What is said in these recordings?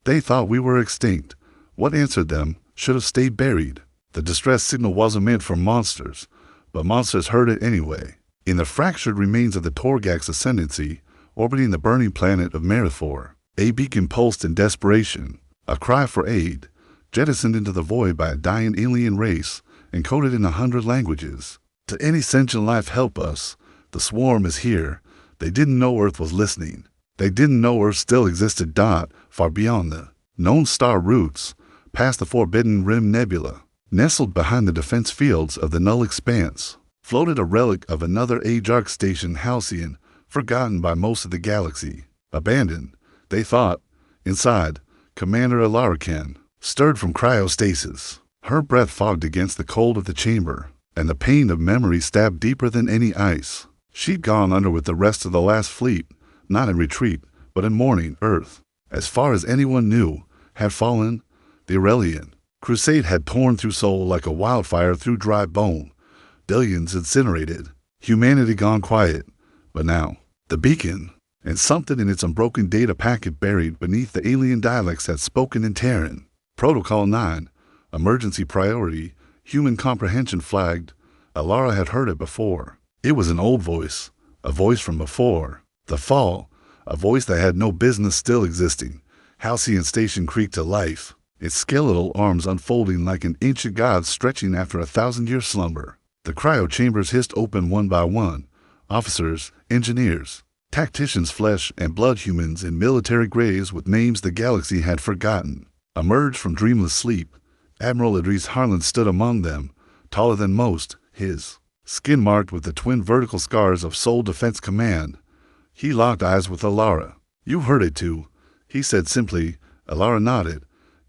They thought we were extinct. What answered them should have stayed buried. The distress signal wasn't meant for monsters, but monsters heard it anyway. In the fractured remains of the Torgax Ascendancy, orbiting the burning planet of Marathor, a beacon pulsed in desperation, a cry for aid, jettisoned into the void by a dying alien race, encoded in 100 languages. To any sentient life, help us. The swarm is here. They didn't know Earth was listening. They didn't know Earth still existed. Far beyond the known star routes, past the Forbidden Rim Nebula, nestled behind the defense fields of the Null Expanse, floated a relic of another age arc station, Halcyon, forgotten by most of the galaxy. Abandoned, they thought. Inside, Commander Alarican stirred from cryostasis. Her breath fogged against the cold of the chamber, and the pain of memory stabbed deeper than any ice. She'd gone under with the rest of the last fleet, not in retreat, but in mourning. Earth, as far as anyone knew, had fallen. The Aurelian crusade had torn through soul like a wildfire through dry bone. Billions incinerated, humanity gone quiet. But now, the beacon, and something in its unbroken data packet buried beneath the alien dialects had spoken in Terran. Protocol 9, emergency priority, human comprehension flagged. Alara had heard it before. It was an old voice, a voice from before the fall, a voice that had no business still existing. Halcyon Station creaked to life, its skeletal arms unfolding like an ancient god stretching after a 1,000-year slumber. The cryo chambers hissed open one by one. Officers, engineers, tacticians, flesh and blood humans in military grays with names the galaxy had forgotten, emerged from dreamless sleep. Admiral Idris Harlan stood among them, taller than most, his skin marked with the twin vertical scars of Soul Defense Command. He locked eyes with Alara. "You heard it too," he said simply. Alara nodded.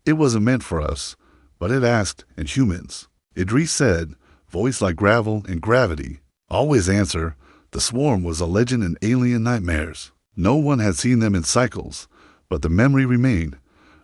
"It wasn't meant for us, but it asked, and humans." Idris said, voice like gravel and gravity. "Always answer." The swarm was a legend in alien nightmares. No one had seen them in cycles, but the memory remained.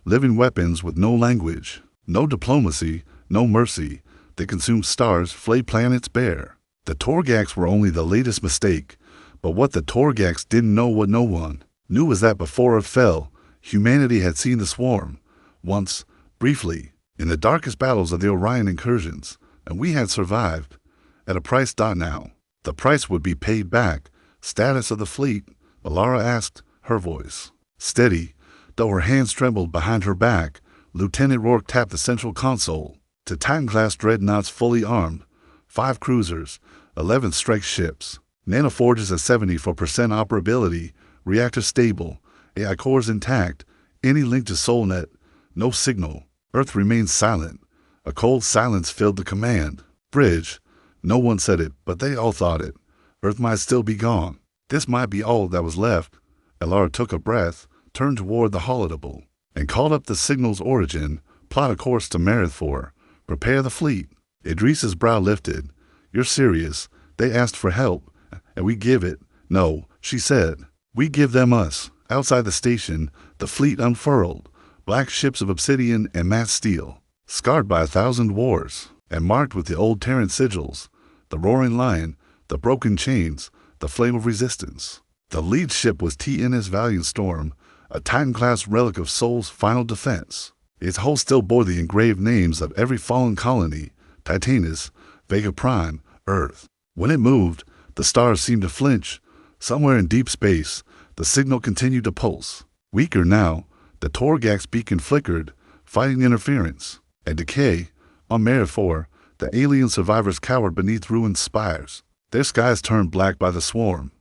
Living weapons with no language, no diplomacy, no mercy. They consumed stars, flayed planets bare. The Torgax were only the latest mistake, but what the Torgax didn't know, what no one knew, was that before it fell, humanity had seen the swarm. Once, briefly, in the darkest battles of the Orion incursions, and we had survived. At a price. Now, the price would be paid back. Status of the fleet, Alara asked, her voice steady, though her hands trembled behind her back. Lieutenant Rourke tapped the central console. To Titan-class dreadnoughts fully armed, 5 cruisers, 11 strike ships, nanoforges at 74% operability, reactors stable, AI cores intact, any link to SolNet, no signal. Earth remained silent. A cold silence filled the command bridge. No one said it, but they all thought it. Earth might still be gone. This might be all that was left. Alara took a breath, turned toward the holodeck, and called up the signal's origin. Plot a course to Marathor. Prepare the fleet. Idris's brow lifted. "You're serious? They asked for help, and we give it." "No," she said. "We give them us." Outside the station, the fleet unfurled. Black ships of obsidian and matte steel, scarred by 1,000 wars, and marked with the old Terran sigils. The roaring lion, the broken chains, the flame of resistance. The lead ship was TNS Valiant Storm, a Titan-class relic of Sol's final defense. Its hull still bore the engraved names of every fallen colony: Titanus, Vega Prime, Earth. When it moved, the stars seemed to flinch. Somewhere in deep space, the signal continued to pulse. Weaker now, the Torgax beacon flickered, fighting interference and decay. On Marathor, the alien survivors cowered beneath ruined spires. Their skies turned black by the swarm.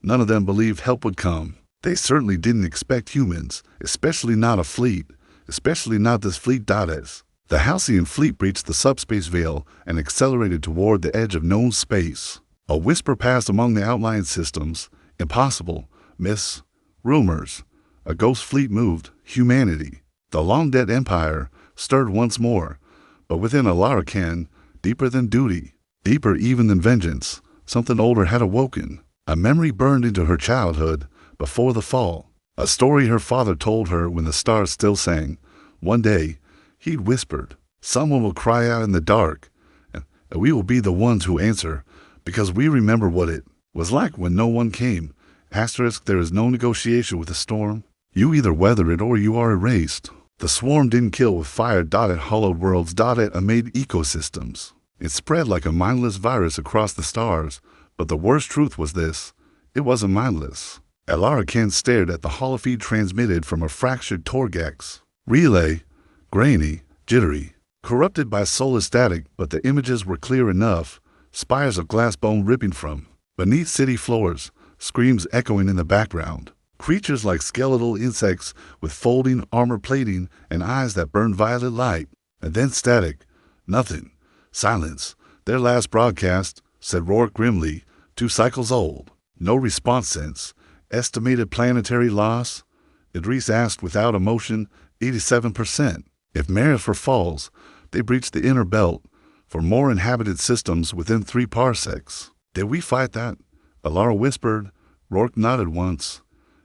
None of them believed help would come. They certainly didn't expect humans, especially not a fleet, especially not this fleet. As the Halcyon fleet breached the subspace veil and accelerated toward the edge of known space, a whisper passed among the outlying systems: "Impossible, miss. Rumors." A ghost fleet moved. Humanity, the long-dead empire, stirred once more, but within Alarican, deeper than duty, deeper even than vengeance, something older had awoken. A memory burned into her childhood before the fall, a story her father told her when the stars still sang. One day, he'd whispered, "Someone will cry out in the dark, and we will be the ones who answer, because we remember what it was like when no one came." Asterisk, there is no negotiation with the storm. You either weather it or you are erased. The swarm didn't kill with fire. It hollowed worlds. It amid ecosystems. It spread like a mindless virus across the stars. But the worst truth was this: it wasn't mindless. Elara Kent stared at the holofeed transmitted from a fractured Torgax relay, grainy, jittery, corrupted by solar static, but the images were clear enough. Spires of glass bone ripping from beneath city floors, screams echoing in the background. Creatures like skeletal insects with folding armor plating and eyes that burn violet light. And then static. Nothing. Silence. Their last broadcast, said Rourke grimly, 2 cycles old. No response since. Estimated planetary loss? Idris asked without emotion. 87%. If Marifer falls, they breach the inner belt for more inhabited systems within 3 parsecs. Did we fight that? Elara whispered. Rourke nodded once.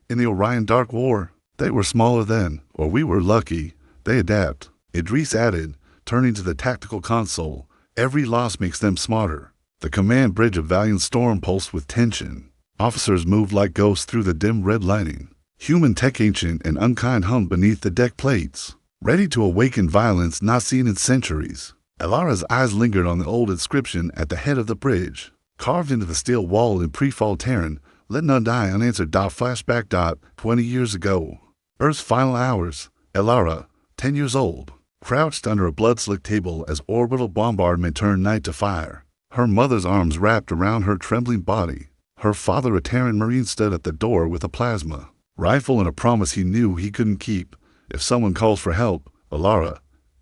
In the Orion Dark War, they were smaller then, or we were lucky. They adapt. Idris added, turning to the tactical console. Every loss makes them smarter. The command bridge of Valiant Storm pulsed with tension. Officers moved like ghosts through the dim red lighting. Human tech ancient and unkind hummed beneath the deck plates, ready to awaken violence not seen in centuries. Elara's eyes lingered on the old inscription at the head of the bridge, carved into the steel wall in pre-fall Terran. Let none die unanswered. Flashback. 20 years ago. Earth's final hours. Elara, 10 years old, crouched under a blood-slicked table as orbital bombardment turned night to fire. Her mother's arms wrapped around her trembling body. Her father, a Terran Marine, stood at the door with a plasma rifle and a promise he knew he couldn't keep. If someone calls for help, Elara,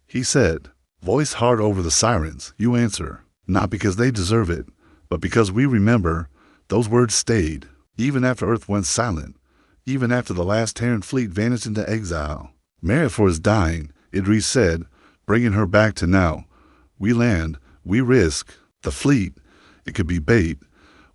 he said, voice hard over the sirens, you answer. Not because they deserve it, but because we remember. Those words stayed, even after Earth went silent, even after the last Terran fleet vanished into exile. Marifor is dying, Idris said, bringing her back to now. We land, we risk. The fleet, it could be bait.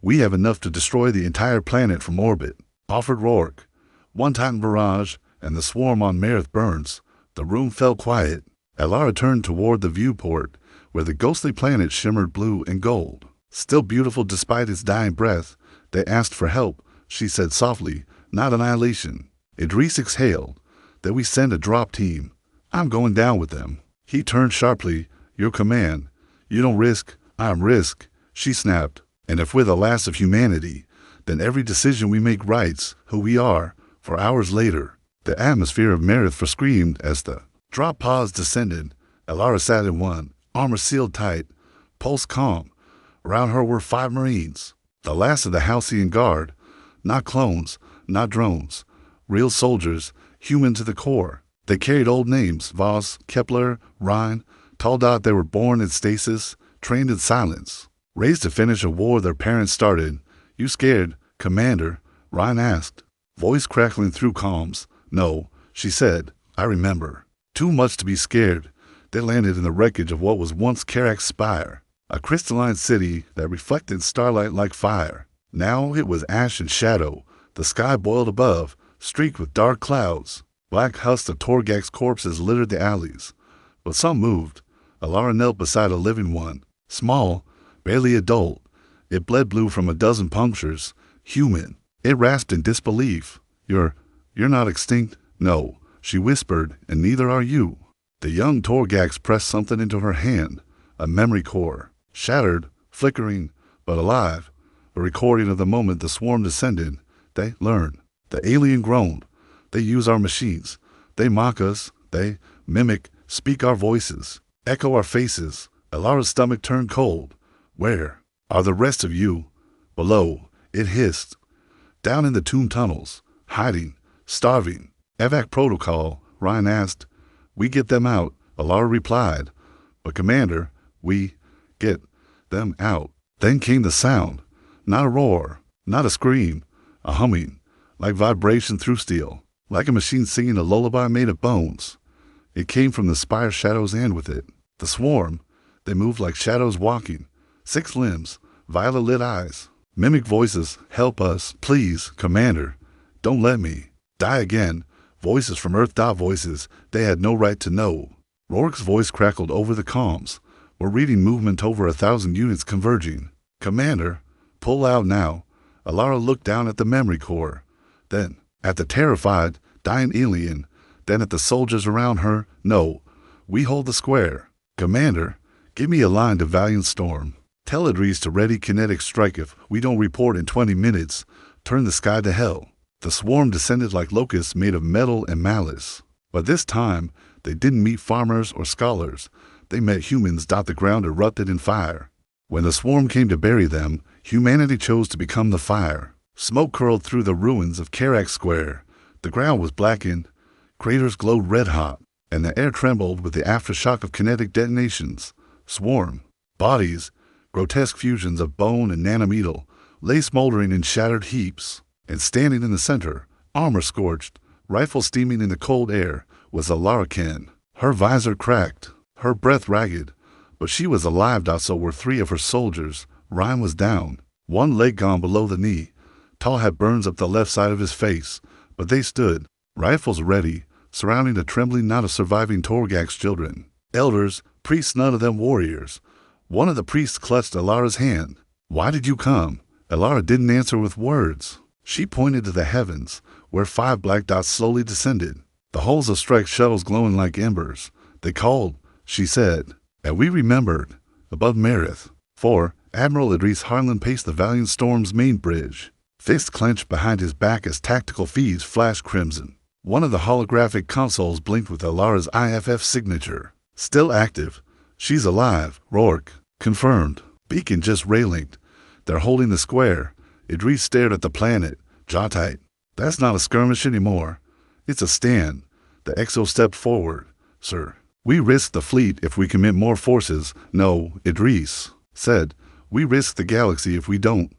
We have enough to destroy the entire planet from orbit, offered Rourke. One Titan barrage, and the swarm on Marith burns. The room fell quiet. Elara turned toward the viewport, where the ghostly planet shimmered blue and gold. Still beautiful despite its dying breath. They asked for help, she said softly, not annihilation. Idris exhaled. Then we send a drop team. I'm going down with them. He turned sharply. Your command. You don't risk, I'm risk, she snapped. And if we're the last of humanity, then every decision we make writes who we are. For hours later, the atmosphere of Marith screamed as the drop pods descended. Elara sat in one, armor sealed tight, pulse calm. Around her were 5 Marines, the last of the Halcyon Guard. Not clones, not drones. Real soldiers, human to the core. They carried old names, Voss, Kepler, Rhine. They were born in stasis, trained in silence. Raised to finish a war their parents started. You scared, Commander? Rhine asked, voice crackling through comms. No, she said, I remember. Too much to be scared. They landed in the wreckage of what was once Karak's spire, a crystalline city that reflected starlight like fire. Now it was ash and shadow. The sky boiled above, streaked with dark clouds. Black husks of Torgax corpses littered the alleys. But some moved. Elara knelt beside a living one, small, barely adult. It bled blue from a dozen punctures. Human. It rasped in disbelief. You're not extinct? No, she whispered, and neither are you. The young Torgax pressed something into her hand, a memory core, shattered, flickering, but alive. A recording of the moment the swarm descended. They learn. The alien groaned. They use our machines. They mock us. They mimic, speak our voices, echo our faces. Elara's stomach turned cold. Where are the rest of you? Below, it hissed. Down in the tomb tunnels, hiding, starving. Evac protocol, Ryan asked. We get them out, Elara replied. But Commander, we get them out. Then came the sound. Not a roar, not a scream, a humming, like vibration through steel, like a machine singing a lullaby made of bones. It came from the spire shadows, and with it, the swarm. They moved like shadows walking, 6 limbs, violet-lit eyes. Mimic voices, help us, please, Commander. Don't let me die again. Voices from Earth. Voices they had no right to know. Rourke's voice crackled over the comms. We're reading movement over 1,000 units converging. Commander, pull out now. Elara looked down at the memory core, then at the terrified, dying alien. Then at the soldiers around her, "No, we hold the square. Commander, give me a line to Valiant Storm. Tell Idris to ready kinetic strike if we don't report in 20 minutes. Turn the sky to hell." The swarm descended like locusts made of metal and malice. But this time, they didn't meet farmers or scholars. They met humans. The ground erupted in fire. When the swarm came to bury them, humanity chose to become the fire. Smoke curled through the ruins of Karak Square. The ground was blackened, craters glowed red-hot, and the air trembled with the aftershock of kinetic detonations. Swarm. Bodies, grotesque fusions of bone and nanometal, lay smoldering in shattered heaps. And standing in the center, armor scorched, rifle steaming in the cold air, was Alara Ken. Her visor cracked, her breath ragged, but she was alive. So were 3 of her soldiers. Ryan was down, one leg gone below the knee. Tal had burns up the left side of his face, but they stood, rifles ready, surrounding the trembling knot of surviving Torgak's children. Elders, priests, none of them warriors. One of the priests clutched Alara's hand. "Why did you come?" Alara didn't answer with words. She pointed to the heavens, where 5 black dots slowly descended, the hulls of strike shuttles glowing like embers. "They called," she said, "and we remembered." Above Marith, 4, Admiral Idris Harlan paced the Valiant Storm's main bridge, fists clenched behind his back as tactical feeds flashed crimson. One of the holographic consoles blinked with Alara's IFF signature. "Still active. She's alive," Rourke confirmed. "Beacon just rail-linked. They're holding the square." Idris stared at the planet, jaw tight. "That's not a skirmish anymore. It's a stand." The Exo stepped forward. "Sir, we risk the fleet if we commit more forces." "No," Idris said. "We risk the galaxy if we don't."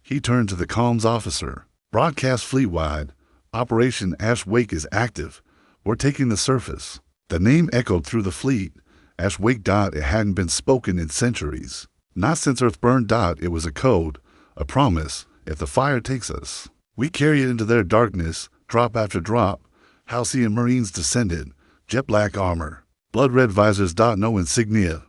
He turned to the comms officer. "Broadcast fleet-wide. Operation Ash Wake is active. We're taking the surface." The name echoed through the fleet. Ash Wake. It hadn't been spoken in centuries. Not since Earth burned. It was a code, a promise. If the fire takes us, we carry it into their darkness, drop after drop. Halcyon Marines descended, jet black armor, blood red visors. No insignia,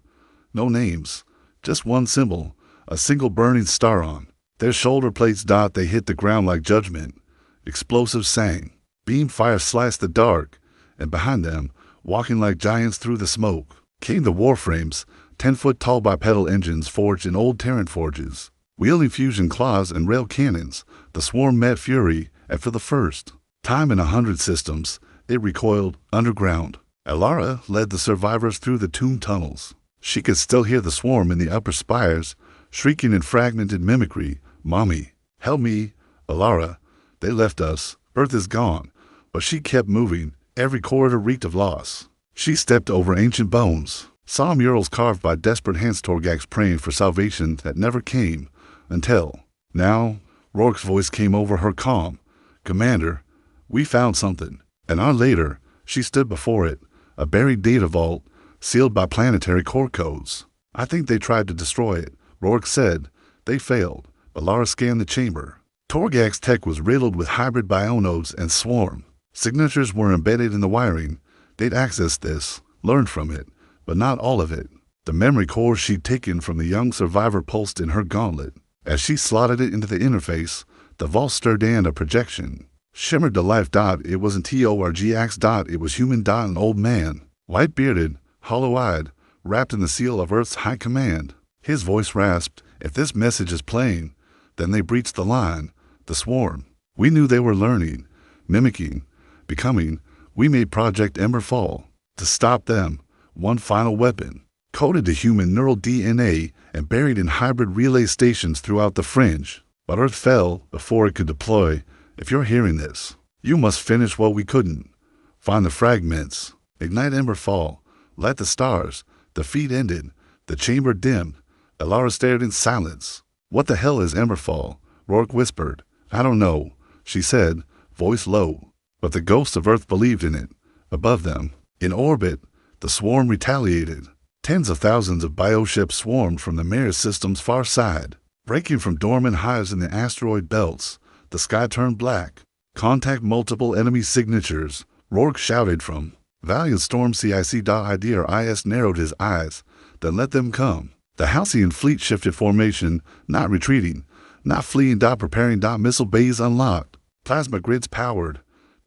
no names, just one symbol, a single burning star on their shoulder plates. They hit the ground like judgment. Explosives sang. Beam fire sliced the dark, and behind them, walking like giants through the smoke, came the warframes, 10-foot-tall bipedal engines forged in old Terran forges. Wielding fusion claws and rail cannons, the swarm met fury, and for the first time in 100 systems, it recoiled underground. Alara led the survivors through the tomb tunnels. She could still hear the swarm in the upper spires, shrieking in fragmented mimicry. "Mommy, help me, Alara. They left us. Earth is gone." But she kept moving. Every corridor reeked of loss. She stepped over ancient bones, saw murals carved by desperate hands. Torgaks praying for salvation that never came. Until now, Rourke's voice came over her calm. "Commander, we found something." An hour later, she stood before it, a buried data vault, sealed by planetary core codes. "I think they tried to destroy it," Rourke said. "They failed." Alara scanned the chamber. Torgak's tech was riddled with hybrid bionodes and swarm. Signatures were embedded in the wiring. They'd accessed this, learned from it, but not all of it. The memory core she'd taken from the young survivor pulsed in her gauntlet. As she slotted it into the interface, the vault stirred and a projection shimmered to life. It wasn't Torgx. It was human. An old man, white-bearded, hollow-eyed, wrapped in the seal of Earth's high command. His voice rasped. "If this message is plain, then they breached the line, the swarm. We knew they were learning, mimicking, becoming. We made Project Ember fall. To stop them, one final weapon, coded to human neural DNA and buried in hybrid relay stations throughout the fringe. But Earth fell before it could deploy. If you're hearing this, you must finish what we couldn't. Find the fragments, ignite Emberfall, light the stars." The feed ended. The chamber dimmed. Alara stared in silence. "What the hell is Emberfall?" Rourke whispered. "I don't know," she said, voice low. But the ghosts of Earth believed in it. Above them, in orbit, the swarm retaliated. Tens of thousands of bioships swarmed from the Maris system's far side. Breaking from dormant hives in the asteroid belts, the sky turned black. "Contact multiple enemy signatures," Rourke shouted from Valiant Storm. CIC.ID or IS narrowed his eyes, then let them come. The Halcyon fleet shifted formation, not retreating, not fleeing. Preparing. Missile bays unlocked. Plasma grids powered.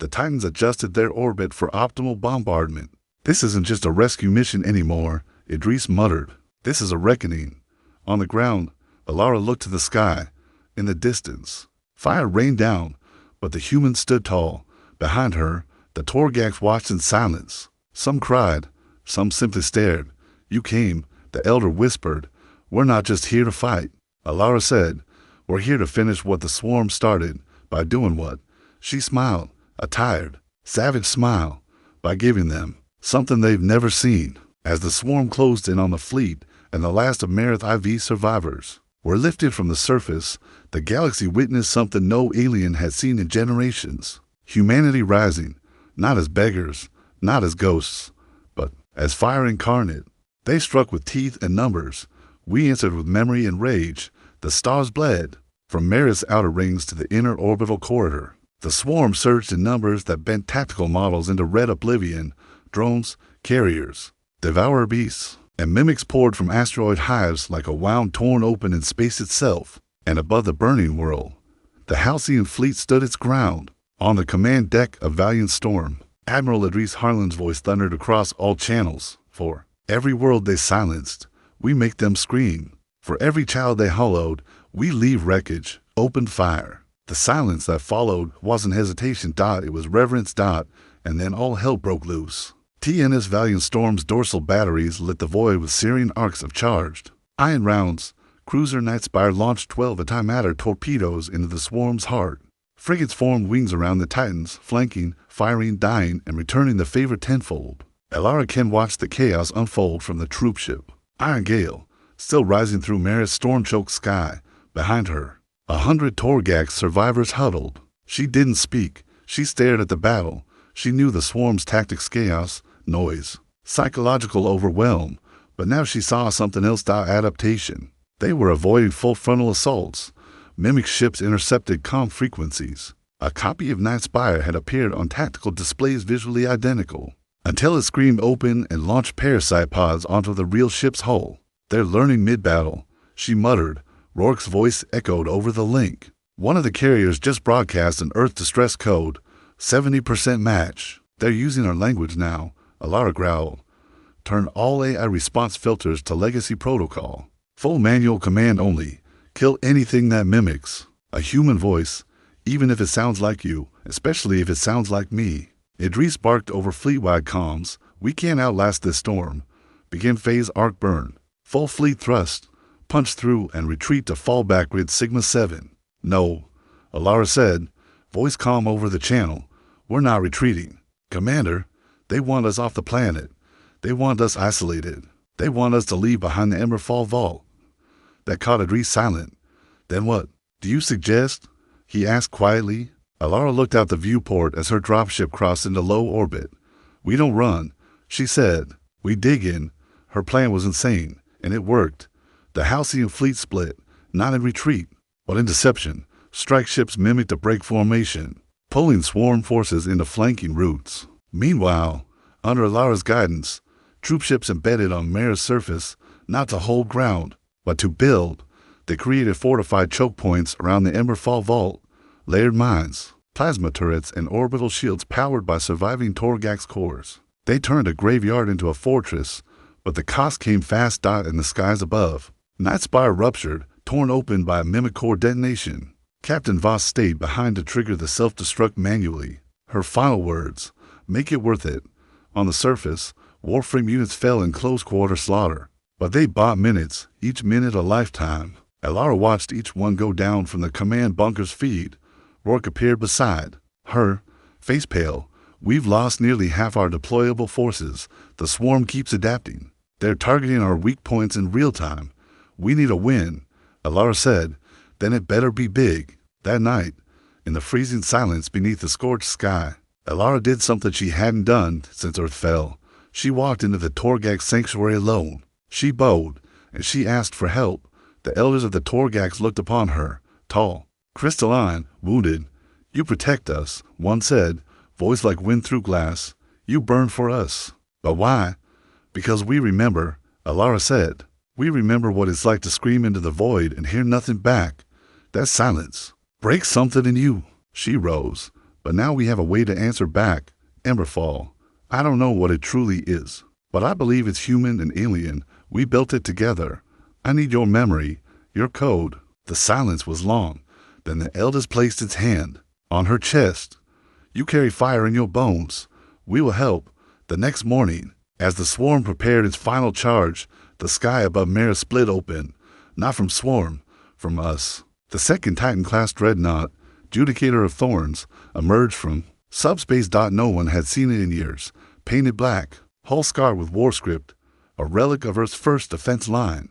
The Titans adjusted their orbit for optimal bombardment. This isn't just a rescue mission anymore, Idris muttered. This is a reckoning. On the ground, Alara looked to the sky. In the distance, fire rained down, but the humans stood tall. Behind her, the Torgax watched in silence. Some cried, some simply stared. You came, the elder whispered. We're not just here to fight. Alara said, we're here to finish what the swarm started. By doing what? She smiled, a tired, savage smile. By giving them something they've never seen. As the swarm closed in on the fleet and the last of Marith IV survivors were lifted from the surface, the galaxy witnessed something no alien had seen in generations. Humanity rising, not as beggars, not as ghosts, but as fire incarnate. They struck with teeth and numbers. We answered with memory and rage. The stars bled. From Marith's outer rings to the inner orbital corridor, the swarm surged in numbers that bent tactical models into red oblivion. Drones, carriers, devourer beasts, and mimics poured from asteroid hives like a wound torn open in space itself. And above the burning world, the Halcyon fleet stood its ground. On the command deck of Valiant Storm, Admiral Idris Harlan's voice thundered across all channels. For every world they silenced, we make them scream. For every child they hollowed, we leave wreckage, open fire. The silence that followed wasn't hesitation. It was reverence. And then all hell broke loose. TNS Valiant Storm's dorsal batteries lit the void with Syrian arcs of charged iron rounds. Cruiser Nightspire launched 12 antimatter torpedoes into the swarm's heart. Frigates formed wings around the Titans, flanking, firing, dying, and returning the favor tenfold. Alara Ken watched the chaos unfold from the troopship. Iron Gale, still rising through Marith's storm-choked sky. Behind her, 100 Torgax survivors huddled. She didn't speak. She stared at the battle. She knew the swarm's tactics: chaos, noise, psychological overwhelm. But now she saw something else: adaptation. They were avoiding full frontal assaults. Mimic ships intercepted comm frequencies. A copy of Nightspire had appeared on tactical displays visually identical, until it screamed open and launched parasite pods onto the real ship's hull. They're learning mid-battle, she muttered. Rourke's voice echoed over the link. One of the carriers just broadcast an Earth distress code, 70% match. They're using our language now, Alara growled. Turn all AI response filters to legacy protocol. Full manual command only. Kill anything that mimics a human voice, even if it sounds like you, especially if it sounds like me. Idris barked over fleet-wide comms. We can't outlast this storm. Begin phase arc burn. Full fleet thrust. Punch through and retreat to fallback grid Sigma 7. No, Alara said, voice calm over the channel. We're not retreating. Commander, they want us off the planet. They want us isolated. They want us to leave behind the Emberfall vault. That caught Idris silent. Then what do you suggest? He asked quietly. Alara looked out the viewport as her dropship crossed into low orbit. We don't run, she said. We dig in. Her plan was insane, and it worked. The Halcyon fleet split, not in retreat, but in deception. Strike ships mimicked a break formation, pulling swarm forces into flanking routes. Meanwhile, under Alara's guidance, troopships embedded on Marith's surface, not to hold ground, but to build. They created fortified choke points around the Emberfall vault, layered mines, plasma turrets, and orbital shields powered by surviving Torgax cores. They turned a graveyard into a fortress, but the cost came fast. In the skies above, Nightspire ruptured, torn open by a mimic core detonation. Captain Voss stayed behind to trigger the self-destruct manually. Her final words, make it worth it. On the surface, Warframe units fell in close-quarter slaughter, but they bought minutes, each minute a lifetime. Alara watched each one go down from the command bunker's feed. Rourke appeared beside her, face pale. We've lost nearly half our deployable forces. The swarm keeps adapting. They're targeting our weak points in real time. We need a win, Alara said. Then it better be big. That night, in the freezing silence beneath the scorched sky, Alara did something she hadn't done since Earth fell. She walked into the Torgax sanctuary alone. She bowed, and she asked for help. The elders of the Torgax looked upon her, tall, crystalline, wounded. You protect us, one said, voice like wind through glass. You burn for us. But why? Because we remember, Alara said. We remember what it's like to scream into the void and hear nothing back. That silence breaks something in you. She rose, But now we have a way to answer back. Emberfall, I don't know what it truly is, but I believe it's human and alien. We built it together. I need your memory, your code." The silence was long. Then the eldest placed its hand on her chest. "You carry fire in your bones. We will help." The next morning, as the swarm prepared its final charge, the sky above Mara split open. Not from swarm, from us. The second Titan-class dreadnought, Judicator of Thorns, emerged from subspace. No one had seen it in years. Painted black, hull scarred with war script, a relic of Earth's first defense line.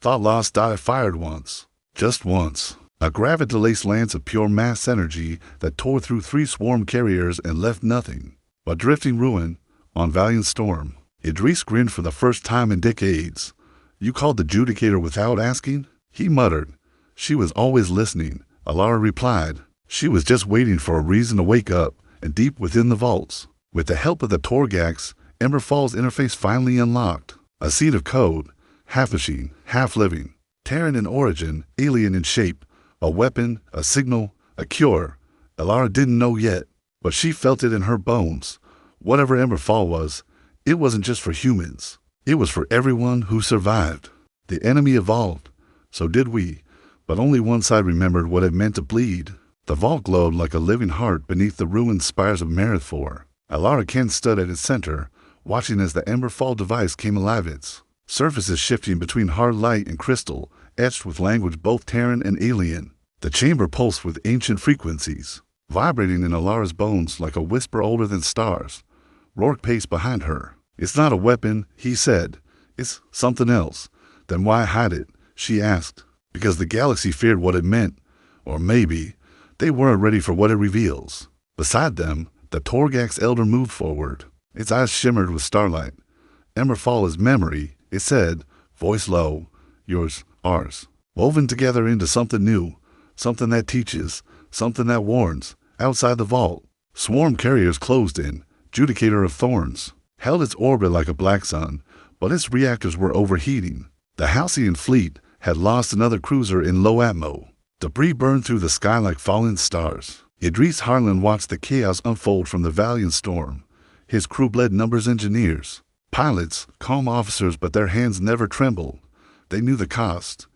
Thought lost. It fired once. Just once. A gravity-laced lance of pure mass energy that tore through 3 swarm carriers and left nothing but drifting ruin on Valiant Storm. Idris grinned for the first time in decades. "You called the Judicator without asking?" He muttered. "She was always listening," Alara replied. "She was just waiting for a reason to wake up." And deep within the vaults, with the help of the Torgax, Emberfall's interface finally unlocked. A seed of code, half machine, half living, Terran in origin, alien in shape, a weapon, a signal, a cure. Alara didn't know yet, but she felt it in her bones. Whatever Emberfall was, it wasn't just for humans. It was for everyone who survived. The enemy evolved. So did we. But only one side remembered what it meant to bleed. The vault glowed like a living heart beneath the ruined spires of Marathor. Alara Kent stood at its center, watching as the Emberfall device came alive, its surfaces shifting between hard light and crystal, etched with language both Terran and alien. The chamber pulsed with ancient frequencies, vibrating in Alara's bones like a whisper older than stars. Rourke paced behind her. "It's not a weapon," he said. "It's something else." "Then why hide it?" she asked. "Because the galaxy feared what it meant. Or maybe they weren't ready for what it reveals." Beside them, the Torgax elder moved forward. Its eyes shimmered with starlight. "Emberfall is memory," it said, voice low. "Yours, ours. Woven together into something new. Something that teaches. Something that warns. Outside the vault, swarm carriers closed in. Judicator of Thorns held its orbit like a black sun, but its reactors were overheating. The Halcyon fleet had lost another cruiser in low atmo. Debris burned through the sky like fallen stars. Idris Harlan watched the chaos unfold from the Valiant Storm. His crew bled numbers engineers, pilots, calm officers, but their hands never trembled. They knew the cost.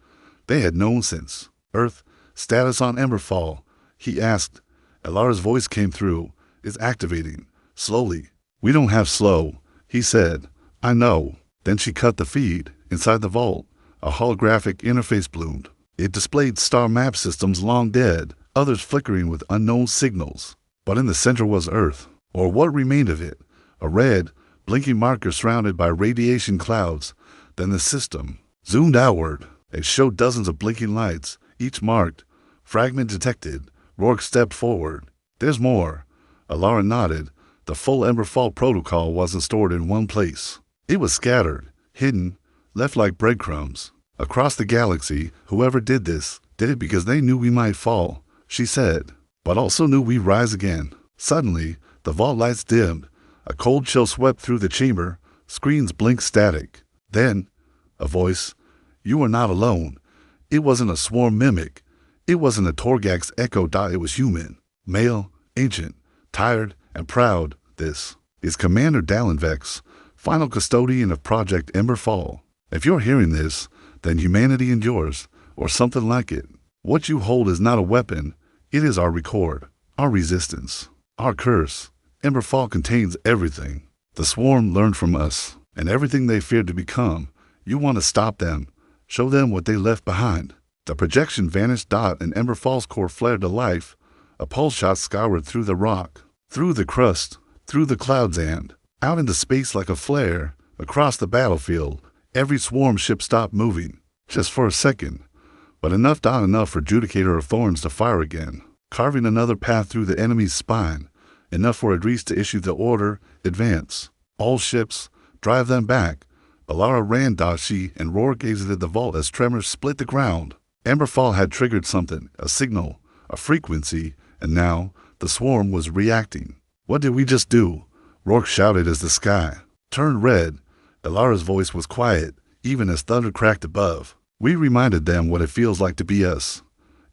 They had known since. "Earth, status on Emberfall?" he asked. Alara's voice came through. "It's activating. Slowly." "We don't have slow," he said. "I know." Then she cut the feed. Inside the vault, a holographic interface bloomed. It displayed star map systems long dead, others flickering with unknown signals. But in the center was Earth, or what remained of it, a red, blinking marker surrounded by radiation clouds. Then the system zoomed outward. It showed dozens of blinking lights, each marked "Fragment detected." Rourke stepped forward. "There's more." Alara nodded. The full Emberfall protocol wasn't stored in one place. It was scattered, hidden, left like breadcrumbs. Across the galaxy, whoever did this, did it because they knew we might fall, she said, but also knew we'd rise again. Suddenly, the vault lights dimmed. A cold chill swept through the chamber. Screens blinked static. Then, a voice. "You are not alone." It wasn't a swarm mimic. It wasn't a Torgax echo. It was human. Male, ancient, tired, and proud. This is Commander Dallenvex, final custodian of Project Emberfall. If you're hearing this, then humanity endures, or something like it. What you hold is not a weapon. It is our record, our resistance, our curse. Emberfall contains everything. The swarm learned from us, and everything they feared to become. You want to stop them, show them what they left behind. The projection vanished. And Emberfall's core flared to life. A pulse shot scoured through the rock, through the crust, through the clouds, and out into space like a flare. Across the battlefield, every swarm ship stopped moving, just for a second, but enough for Judicator of Thorns to fire again, carving another path through the enemy's spine, enough for Idris to issue the order, "Advance. All ships, drive them back." Alara ran. She and Rourke exited the vault as tremors split the ground. Emberfall had triggered something, a signal, a frequency, and now the swarm was reacting. "What did we just do?" Rourke shouted as the sky turned red. Alara's voice was quiet, even as thunder cracked above. "We reminded them what it feels like to be us."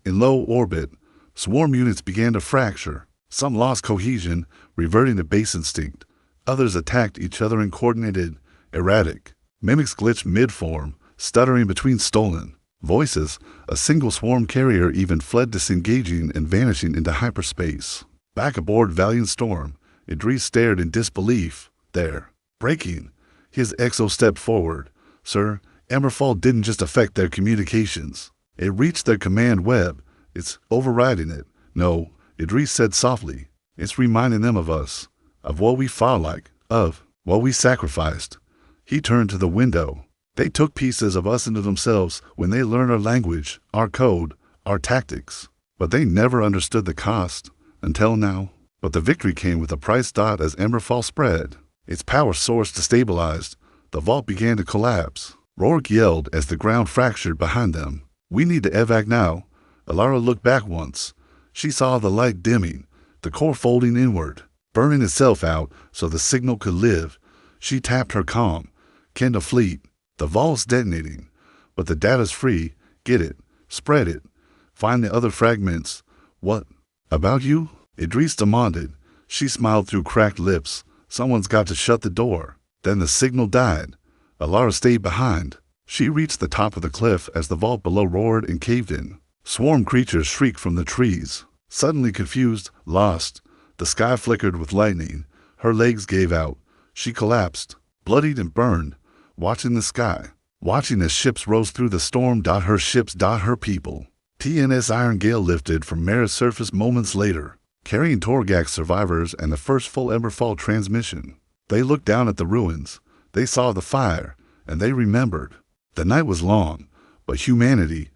In low orbit, swarm units began to fracture. Some lost cohesion, reverting to base instinct. Others attacked each other in coordinated, erratic. Mimics glitched mid-form, stuttering between stolen voices. A single swarm carrier even fled, disengaging and vanishing into hyperspace. Back aboard Valiant Storm, Idris stared in disbelief. There. Breaking. His exo stepped forward. Sir, Emberfall didn't just affect their communications. It reached their command web. It's overriding it. No, Idris said softly. It's reminding them of us. Of what we fought like. Of what we sacrificed. He turned to the window. They took pieces of us into themselves when they learned our language, our code, our tactics. But they never understood the cost. Until now. But the victory came with a price. As Emberfall spread. Its power source destabilized. The vault began to collapse. Rourke yelled as the ground fractured behind them. We need to evac now. Alara looked back once. She saw the light dimming, the core folding inward, burning itself out so the signal could live. She tapped her comm. Kenda fleet. The vault's detonating. But the data's free. Get it. Spread it. Find the other fragments. What? About you? Idris demanded. She smiled through cracked lips. Someone's got to shut the door. Then the signal died. Alara stayed behind. She reached the top of the cliff as the vault below roared and caved in. Swarm creatures shrieked from the trees. Suddenly confused, lost. The sky flickered with lightning. Her legs gave out. She collapsed, bloodied and burned, watching the sky, watching as ships rose through the storm. Her ships. Her people. TNS Iron Gale lifted from Mara's surface moments later, carrying Torgax survivors and the first full Emberfall transmission. They looked down at the ruins. They saw the fire, and they remembered. The night was long, but humanity,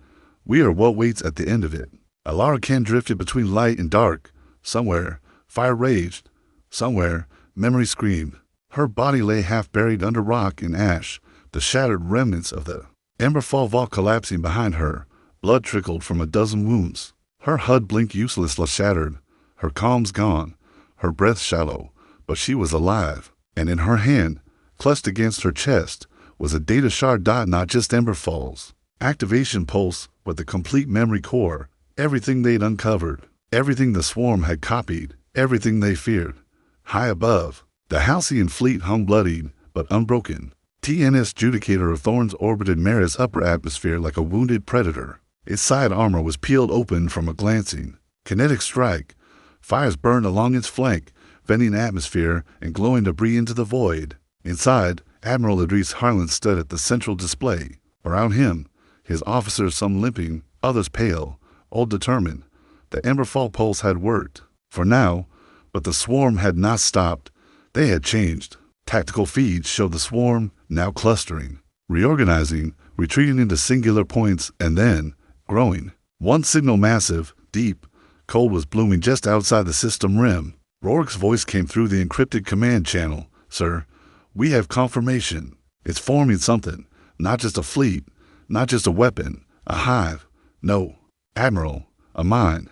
we are what waits at the end of it. Alara Ken drifted between light and dark. Somewhere, fire raged. Somewhere, memory screamed. Her body lay half buried under rock and ash, the shattered remnants of the Emberfall vault collapsing behind her. Blood trickled from a dozen wounds. Her HUD blinked uselessly shattered. Her calm's gone, her breath shallow, but she was alive. And in her hand, clutched against her chest, was a data shard. Not just Emberfall's activation pulse, but the complete memory core. Everything they'd uncovered, everything the swarm had copied, everything they feared. High above, the Halcyon fleet hung bloodied, but unbroken. TNS Judicator of Thorns orbited Mara's upper atmosphere like a wounded predator. Its side armor was peeled open from a glancing kinetic strike. Fires burned along its flank, venting atmosphere and glowing debris into the void. Inside, Admiral Idris Harlan stood at the central display. Around him, his officers, some limping, others pale, all determined. The Emberfall pulse had worked. For now, but the swarm had not stopped. They had changed. Tactical feeds showed the swarm now clustering, reorganizing, retreating into singular points, and then growing. One signal, massive, deep, cold, was blooming just outside the system rim. Rourke's voice came through the encrypted command channel. Sir, we have confirmation. It's forming something. Not just a fleet, not just a weapon, a hive. No, Admiral, a mine.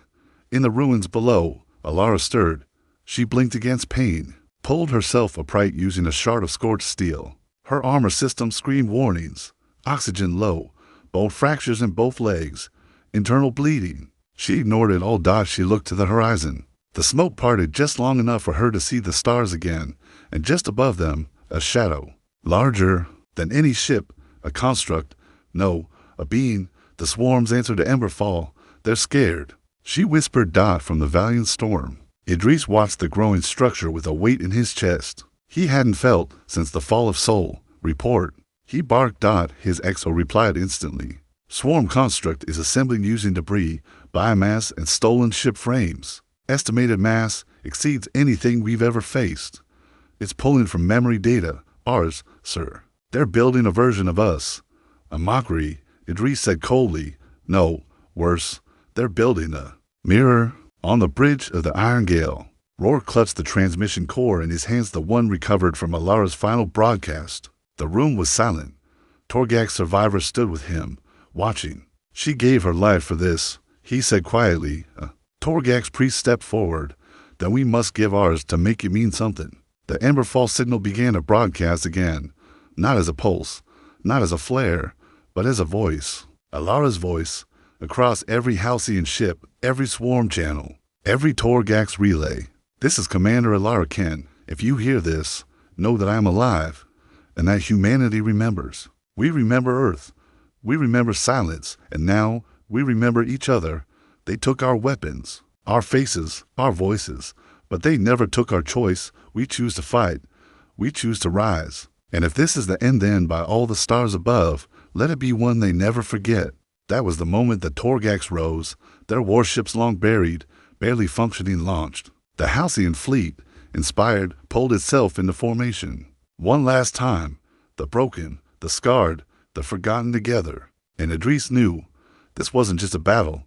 In the ruins below, Alara stirred. She blinked against pain, pulled herself upright using a shard of scorched steel. Her armor system screamed warnings. Oxygen low, bone fractures in both legs, internal bleeding. She ignored it all. She looked to the horizon. The smoke parted just long enough for her to see the stars again, and just above them, a shadow. Larger than any ship, a construct. No, a being. The swarms answer to Emberfall. They're scared. She whispered. From the Valiant Storm. Idris watched the growing structure with a weight in his chest he hadn't felt since the fall of Sol. Report. He barked. His exo replied instantly. Swarm construct is assembling using debris, biomass, and stolen ship frames. Estimated mass exceeds anything we've ever faced. It's pulling from memory data. Ours, sir. They're building a version of us. A mockery, Idris said coldly. No, worse. They're building a mirror. On the bridge of the Iron Gale, Rourke clutched the transmission core in his hands, the one recovered from Alara's final broadcast. The room was silent. Torgax survivor stood with him, watching. She gave her life for this, he said quietly. Torgax priest stepped forward. Then we must give ours to make it mean something. The Emberfall signal began to broadcast again, not as a pulse, not as a flare, but as a voice. Alara's voice, across every Halcyon ship, every swarm channel. Every Torgax relay. This is Commander Alara Ken. If you hear this, know that I am alive, and that humanity remembers. We remember Earth. We remember silence, and now we remember each other. They took our weapons, our faces, our voices, but they never took our choice. We choose to fight. We choose to rise. And if this is the end, then by all the stars above, let it be one they never forget. That was the moment the Torgax rose, their warships long buried, barely functioning, launched. The Halcyon fleet, inspired, pulled itself into formation. One last time, the broken, the scarred, the forgotten together. And Idris knew this wasn't just a battle.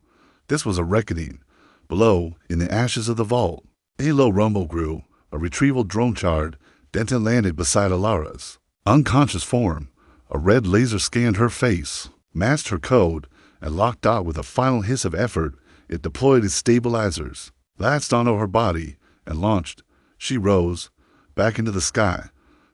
This was a reckoning. Below, in the ashes of the vault, a low rumble grew. A retrieval drone charred. Denton landed beside Alara's unconscious form. A red laser scanned her face, matched her code, and locked out with a final hiss of effort. It deployed its stabilizers, latched onto her body, and launched. She rose, back into the sky,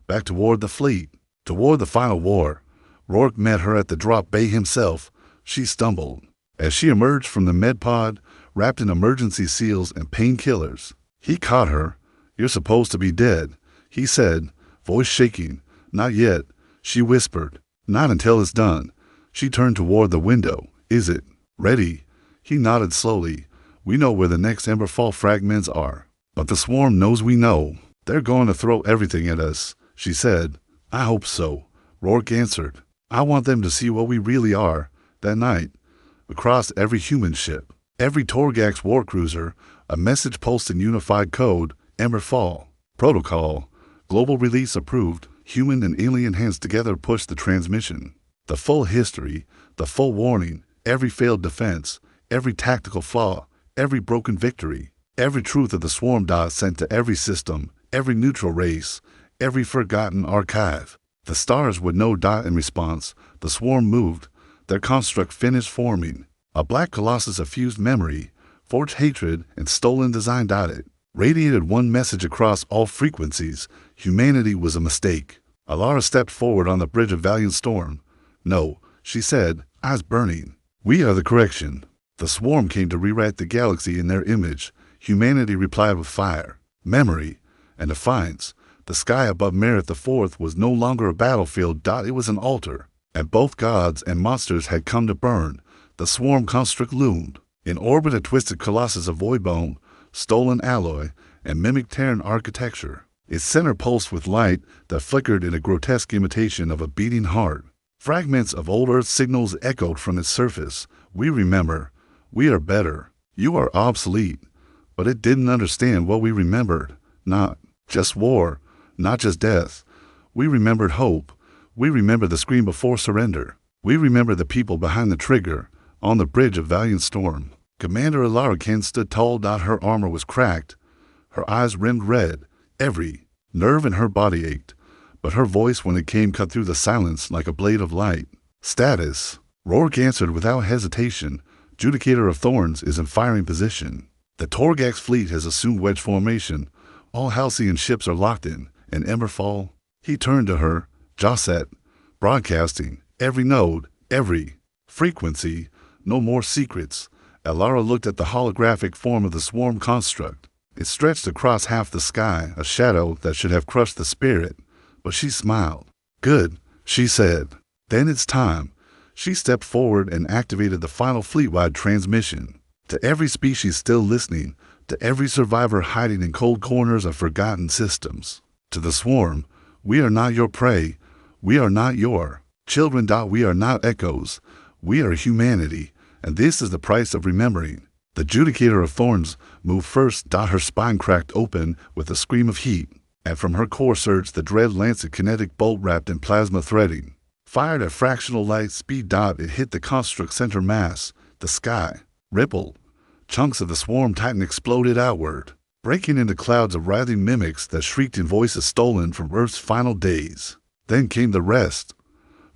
back toward the fleet, toward the final war. Rourke met her at the drop bay himself. She stumbled. As she emerged from the med pod, wrapped in emergency seals and painkillers, he caught her. "You're supposed to be dead," he said, voice shaking. "Not yet," she whispered. "Not until it's done." She turned toward the window. "Is it ready?" He nodded slowly. "We know where the next Emberfall fragments are. But the swarm knows we know. They're going to throw everything at us," she said. "I hope so," Rourke answered. "I want them to see what we really are." That night, across every human ship, every Torgax warcruiser, a message pulsed in unified code: Emberfall. Protocol. Global release approved. Human and alien hands together pushed the transmission. The full history, the full warning, every failed defense, every tactical flaw, every broken victory, every truth of the swarm dot sent to every system, every neutral race, every forgotten archive. The stars would know dot in response. The swarm moved. Their construct finished forming. A black colossus of fused memory, forged hatred, and stolen design dotted. Radiated one message across all frequencies: humanity was a mistake. Alara stepped forward on the bridge of Valiant Storm. "No," she said, eyes burning. "We are the correction." The swarm came to rewrite the galaxy in their image. Humanity replied with fire, memory, and defiance. The sky above Merith IV was no longer a battlefield. It was an altar, and both gods and monsters had come to burn. The swarm construct loomed. In orbit, a twisted colossus of voidbone, stolen alloy, and mimic Terran architecture. Its center pulsed with light that flickered in a grotesque imitation of a beating heart. Fragments of old Earth signals echoed from its surface. "We remember. We are better. You are obsolete." But it didn't understand what we remembered. Not just war, not just death. We remembered hope. We remember the scream before surrender. We remember the people behind the trigger, on the bridge of Valiant Storm. Commander Alara Ken stood tall. Her armor was cracked. Her eyes rimmed red. Every nerve in her body ached. But her voice, when it came, cut through the silence like a blade of light. "Status." Rourke answered without hesitation. "Judicator of Thorns is in firing position. The Torgax fleet has assumed wedge formation. All Halcyon ships are locked in. And Emberfall." He turned to her, jaw set, broadcasting. "Every node, every frequency, no more secrets." Alara looked at the holographic form of the swarm construct. It stretched across half the sky, a shadow that should have crushed the spirit. But she smiled. "Good," she said. "Then it's time." She stepped forward and activated the final fleet-wide transmission. To every species still listening, to every survivor hiding in cold corners of forgotten systems. To the swarm, "We are not your prey. We are not your children. We are not echoes. We are humanity. And this is the price of remembering." The Judicator of Thorns moved first. Her spine cracked open with a scream of heat, and from her core surged the dread lancet kinetic bolt wrapped in plasma threading. Fired at fractional light speed. It hit the construct center mass. The sky rippled. Chunks of the swarm titan exploded outward, breaking into clouds of writhing mimics that shrieked in voices stolen from Earth's final days. Then came the rest.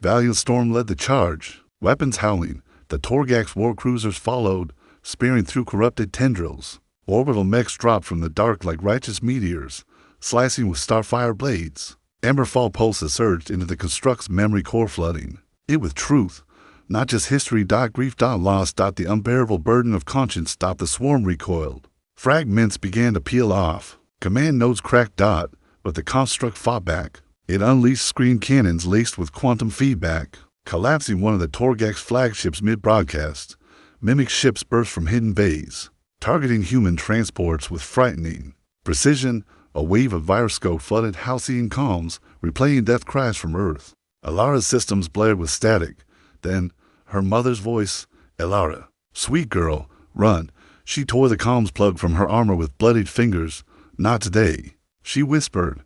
Valiant Storm led the charge, weapons howling. The Torgax warcruisers followed, spearing through corrupted tendrils. Orbital mechs dropped from the dark like righteous meteors, slicing with starfire blades. Emberfall pulses surged into the construct's memory core, flooding it with truth, not just history. Grief. Loss. The unbearable burden of conscience. The swarm recoiled, Fragments began to peel off. Command nodes cracked dot, but the construct fought back. It unleashed screen cannons laced with quantum feedback, collapsing one of the Torgax flagships mid-broadcast. Mimic ships burst from hidden bays, targeting human transports with frightening precision. A wave of viruscope flooded halcyon comms, replaying death cries from Earth. Alara's systems blared with static. Then, her mother's voice, "Alara, sweet girl, run." She tore the comms plug from her armor with bloodied fingers. "Not today," she whispered.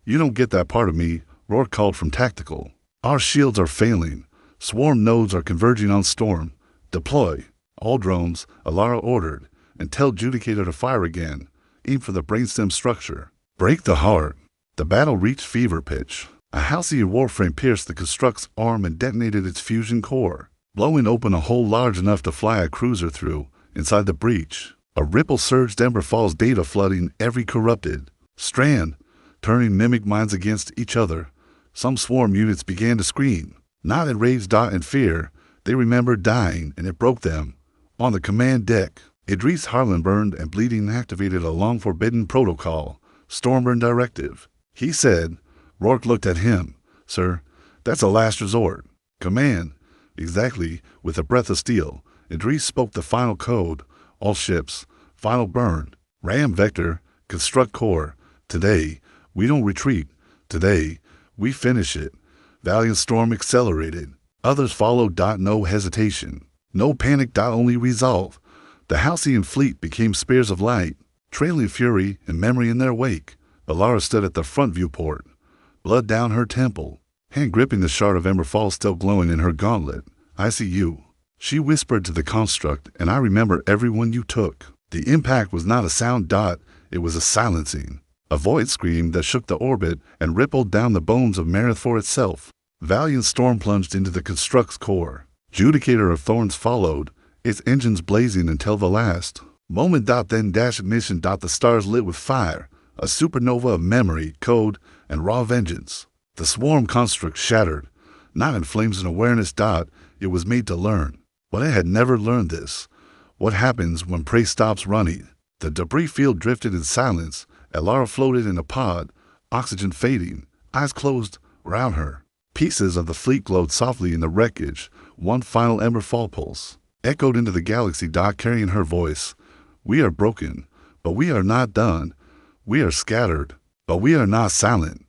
"You don't get that part of me," Rourke called from tactical. "Our shields are failing. Swarm nodes are converging on Storm. Deploy all drones," Alara ordered, "and tell Judicator to fire again. Aim for the brainstem structure. Break the heart." The battle reached fever pitch. A Halcyon warframe pierced the construct's arm and detonated its fusion core, blowing open a hole large enough to fly a cruiser through. Inside the breach, a ripple surged Emberfall's data, flooding every corrupted strand, turning mimic minds against each other. Some swarm units began to scream, not in rage and fear. They remembered dying, and it broke them. On the command deck, Idris Harlan burned and bleeding activated a long-forbidden protocol, Stormburn Directive. He said. Rourke looked at him. "Sir, that's a last resort." "Command." "Exactly." With a breath of steel, Idris spoke the final code. "All ships, final burn. Ram vector, construct core. Today, we don't retreat. Today, we finish it." Valiant Storm accelerated. Others followed. No hesitation. No panic. Only resolve. The Halcyon fleet became spears of light, trailing fury and memory in their wake. Alara stood at the front viewport, blood down her temple, hand gripping the shard of Emberfall still glowing in her gauntlet. "I see you," she whispered to the construct, "and I remember everyone you took." The impact was not a sound. It was a silencing. A void scream that shook the orbit and rippled down the bones of Marathor itself. Valiant Storm plunged into the construct's core. Judicator of Thorns followed, its engines blazing until the last moment. Then dash ignition. The stars lit with fire, a supernova of memory, code, and raw vengeance. The swarm construct shattered, not in flames and awareness. It was made to learn, but it had never learned this. What happens when prey stops running? The debris field drifted in silence. Alara floated in a pod, oxygen fading, eyes closed around her. Pieces of the fleet glowed softly in the wreckage. One final Emberfall pulse echoed into the galaxy. Carrying her voice. "We are broken, but we are not done. We are scattered, but we are not silent.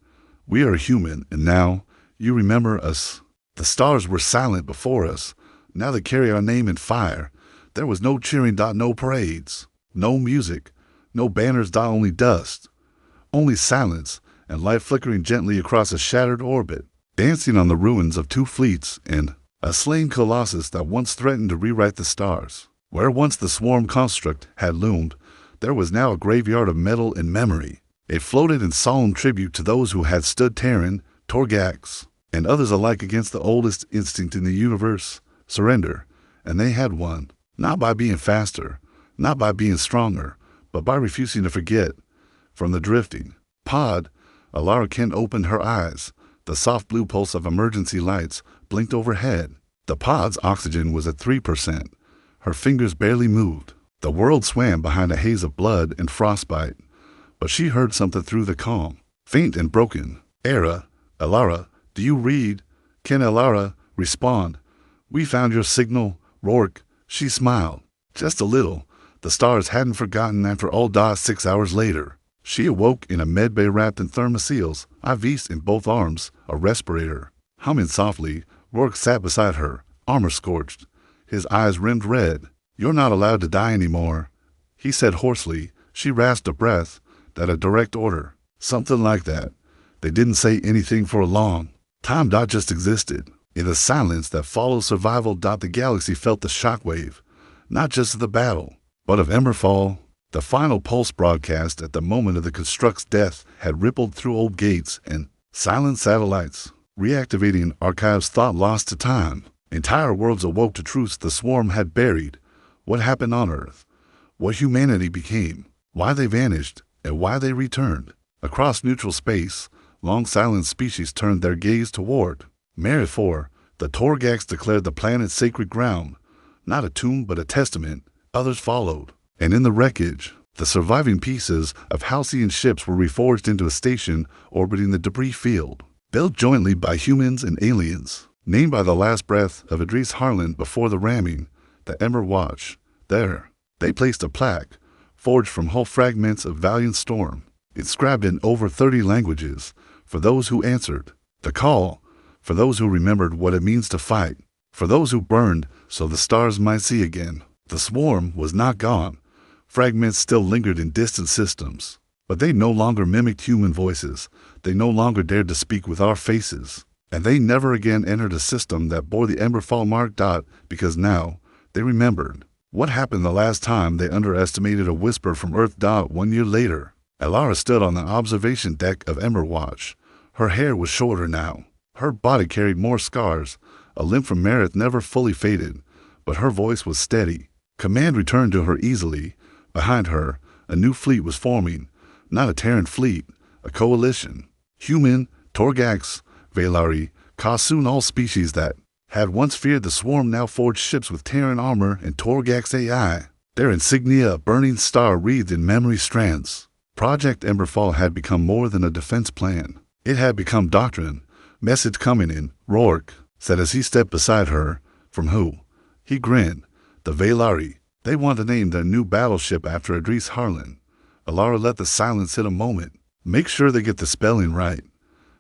We are human, and now you remember us." The stars were silent before us. Now they carry our name in fire. There was no cheering. No parades, no music, no banners. Only dust, only silence, and light flickering gently across a shattered orbit, dancing on the ruins of two fleets and a slain colossus that once threatened to rewrite the stars. Where once the swarm construct had loomed, there was now a graveyard of metal and memory. It floated in solemn tribute to those who had stood Terran, Torgax, and others alike against the oldest instinct in the universe, surrender. And they had won, not by being faster, not by being stronger, but by refusing to forget. From the drifting pod, Alara Kent opened her eyes. The soft blue pulse of emergency lights blinked overhead. The pod's oxygen was at 3%. Her fingers barely moved. The world swam behind a haze of blood and frostbite. But she heard something through the calm, faint and broken. Alara, do you read? Can Alara respond?" "We found your signal, Rourke." She smiled. Just a little. The stars hadn't forgotten after all. 6 hours later, she awoke in a medbay wrapped in thermoseals, IVs in both arms, a respirator. Humming softly, Rourke sat beside her, armor scorched, his eyes rimmed red. "You're not allowed to die anymore," he said hoarsely. She rasped a breath. "That a direct order?" "Something like that." They didn't say anything for a long time. Just existed. In the silence that followed survival. The galaxy felt the shockwave, not just of the battle, but of Emberfall. The final pulse broadcast at the moment of the construct's death had rippled through old gates and silent satellites, reactivating archives thought lost to time. Entire worlds awoke to truths the swarm had buried. What happened on Earth? What humanity became? Why they vanished? And why they returned? Across neutral space, long silent species turned their gaze toward Marathor. The Torgax declared the planet sacred ground. Not a tomb, but a testament. Others followed. And in the wreckage, The surviving pieces of Halcyon ships were reforged into a station orbiting the debris field, built jointly by humans and aliens. Named by the last breath of Idris Harlan before the ramming, the Ember Watch. There, they placed a plaque, forged from whole fragments of Valiant Storm, inscribed in over 30 languages, for those who answered the call, for those who remembered what it means to fight, for those who burned so the stars might see again. The swarm was not gone. Fragments still lingered in distant systems, but they no longer mimicked human voices. They no longer dared to speak with our faces. And they never again entered a system that bore the Emberfall mark. Because now they remembered what happened the last time they underestimated a whisper from Earth. 1 year later, Alara stood on the observation deck of Emberwatch. Her hair was shorter now. Her body carried more scars. A limb from Marith never fully faded, but her voice was steady. Command returned to her easily. Behind her, a new fleet was forming. Not a Terran fleet, a coalition. Human, Torgax, Velari, Kasun, all species that had once feared the swarm now forged ships with Terran armor and Torgax AI. Their insignia a burning star wreathed in memory strands. Project Emberfall had become more than a defense plan. It had become doctrine. Message coming in, Rourke said as he stepped beside her. From who? He grinned. The Velari. They want to name their new battleship after Idris Harlan. Alara let the silence hit a moment. Make sure they get the spelling right.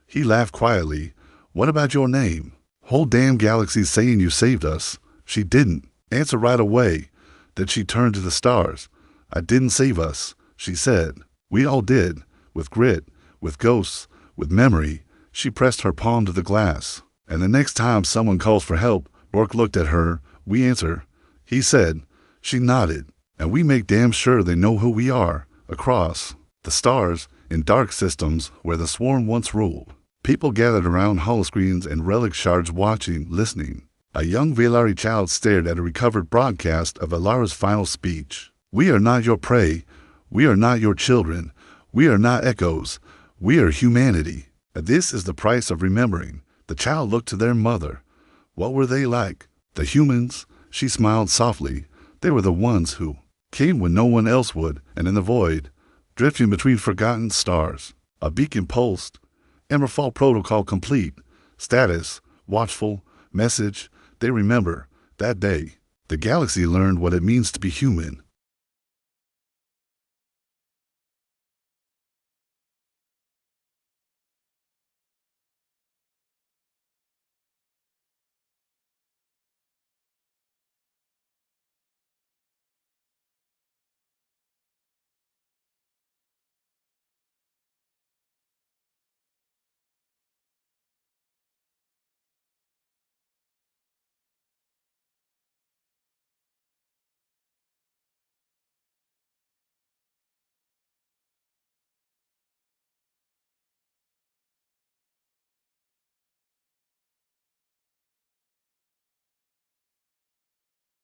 He laughed quietly. What about your name? Whole damn galaxy's saying you saved us. She didn't answer right away. Then she turned to the stars. I didn't save us, she said. We all did. With grit, with ghosts, with memory. She pressed her palm to the glass. And the next time someone calls for help, Rourke looked at her. We answer, he said. She nodded. And we make damn sure they know who we are. Across the stars, in dark systems where the swarm once ruled. People gathered around holoscreens and relic shards watching, listening. A young Velari child stared at a recovered broadcast of Alara's final speech. We are not your prey. We are not your children. We are not echoes. We are humanity. This is the price of remembering. The child looked to their mother. What were they like? The humans? She smiled softly. They were the ones who came when no one else would, and in the void, drifting between forgotten stars. A beacon pulsed. Emberfall protocol complete. Status, watchful, message. They remember. That day, the galaxy learned what it means to be human.